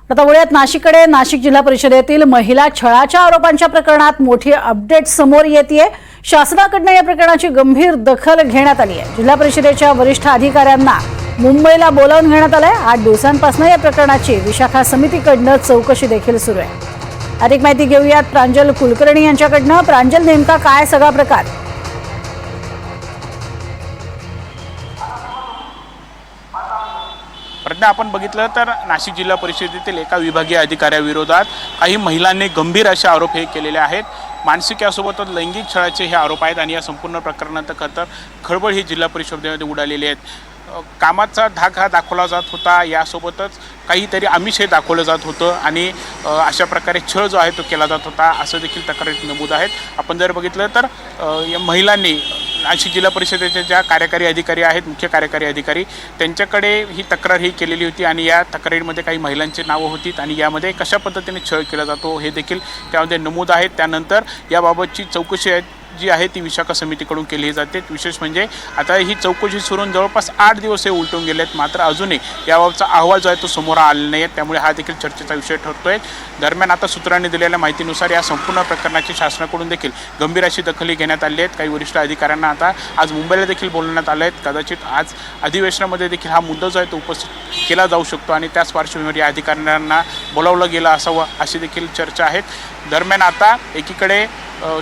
आता वळूयात नाशिककडे। नाशिक जिल्हा परिषदेतील महिला छळाच्या आरोपांच्या प्रकरणात मोठी अपडेट समोर येतेय। शासनाकडून या प्रकरणाची गंभीर दखल घेण्यात आली आहे। जिल्हा परिषदेच्या वरिष्ठ अधिकाऱ्यांना मुंबईला बोलावून घेण्यात आलंय। 8 दिवसांपासून या प्रकरणाची विशाखा समितीकडून चौकशी देखील सुरू आहे। अधिक माहिती घेऊयात प्रांजल कुलकर्णी यांच्याकडून। प्रांजल, नेमका काय सगळा प्रकार? प्रज्ञा, आपण बघितलं तर नाशिक जिल्हा परिषदेतील एका विभागीय अधिकाऱ्याविरोधात काही महिलांनी गंभीर असे आरोप हे केलेले आहेत। मानसिक यासोबतच लैंगिक छळाचे हे आरोप आहेत आणि या संपूर्ण प्रकरणात खरंतर खळबळ ही जिल्हा परिषदेमध्ये उडालेली आहे। कामाचा धाक हा दाखवला जात होता, यासोबतच काहीतरी आमिष हे दाखवलं जात होतं आणि अशा प्रकारे छळ जो आहे तो केला जात होता असं देखील तक्रारीत नमूद आहेत। आपण जर बघितलं तर या महिलांनी नाशिक जिल्हा परिषदेच्या ज्या कार्यकारी अधिकारी आहेत, मुख्य कार्यकारी अधिकारी, त्यांच्याकडे ही तक्रार ही केलेली होती आणि या तक्रारीमध्ये काही महिलांची नावं होती आणि यामध्ये कशा पद्धतीने छळ केला जातो हे देखील त्यामध्ये नमूद आहेत। त्यानंतर याबाबतची चौकशी जी आहे ती विशाखा समितीकडून केली जाते। विशेष म्हणजे आता ही चौकशी सुरू होऊन जवळपास 8 दिवस हे उलटून गेलेत, मात्र अजूनही याबाबतचा अहवाल जो आहे तो समोर आलेला नाही आहे, त्यामुळे हा देखील चर्चेचा विषय ठरतोय। दरम्यान आता सूत्रांनी दिलेल्या माहितीनुसार या संपूर्ण प्रकरणाची शासनाकडून देखील गंभीर अशी दखल घेण्यात आली आहे। काही वरिष्ठ अधिकाऱ्यांना आता आज मुंबईला देखील बोलवण्यात आलं आहे। कदाचित आज अधिवेशनामध्ये देखील हा मुद्दा जो आहे तो उपस्थित केला जाऊ शकतो आणि त्याच पार्श्वभूमीवर या अधिकाऱ्यांना बोलावलं गेलं असावं अशी देखील चर्चा आहेत। दरम्यान आता एकीकडे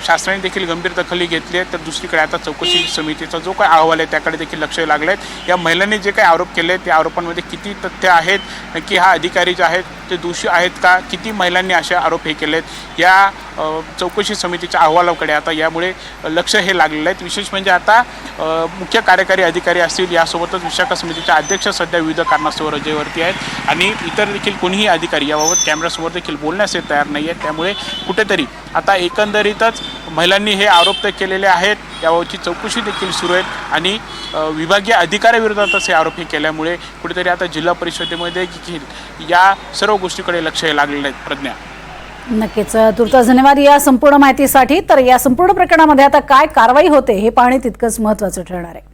शासनाने देखील गंभीर दखल घेतली आहे, तर दुसरीकडे आता चौकशी समितीचा जो काही अहवाल आहे त्याकडे देखील लक्ष लागलं आहे। या महिलांनी जे काही आरोप केले त्या आरोपांमध्ये किती तथ्य आहेत, नक्की हा अधिकारी जे आहेत ते दोषी आहेत का, किती महिलांनी असे आरोप हे केलेत, या चौकशी समितीच्या अहवालाकडे आता यामुळे लक्ष हे लागलेलं आहे। विशेष म्हणजे आता मुख्य कार्यकारी अधिकारी असतील, यासोबतच विशाखा समितीच्या अध्यक्ष सध्या विविध कारणास्तव रजेवरती आहेत आणि इतर देखील कोणीही अधिकारी याबाबत कॅमेऱ्यासमोर देखील बोलण्यास तयार नाही आहेत। त्यामुळे कुठेतरी आता एकंदरीतच महिलांनी हे आरोप तर केलेले आहेत, याबाबतची चौकशी देखील सुरू आहेत आणि विभागीय अधिकाऱ्याविरोधातच हे आरोप हे केल्यामुळे कुठेतरी आता जिल्हा परिषदेमध्ये देखील या सर्व गोष्टीकडे लक्ष हे लागलेलं आहे। प्रज्ञा, नक्कीच तुर्तास धन्यवाद या संपूर्ण माहितीसाठी। तर या संपूर्ण प्रकरणामध्ये आता काय कारवाई होते हे पाहणे तितकंच महत्त्वाचं ठरणार आहे।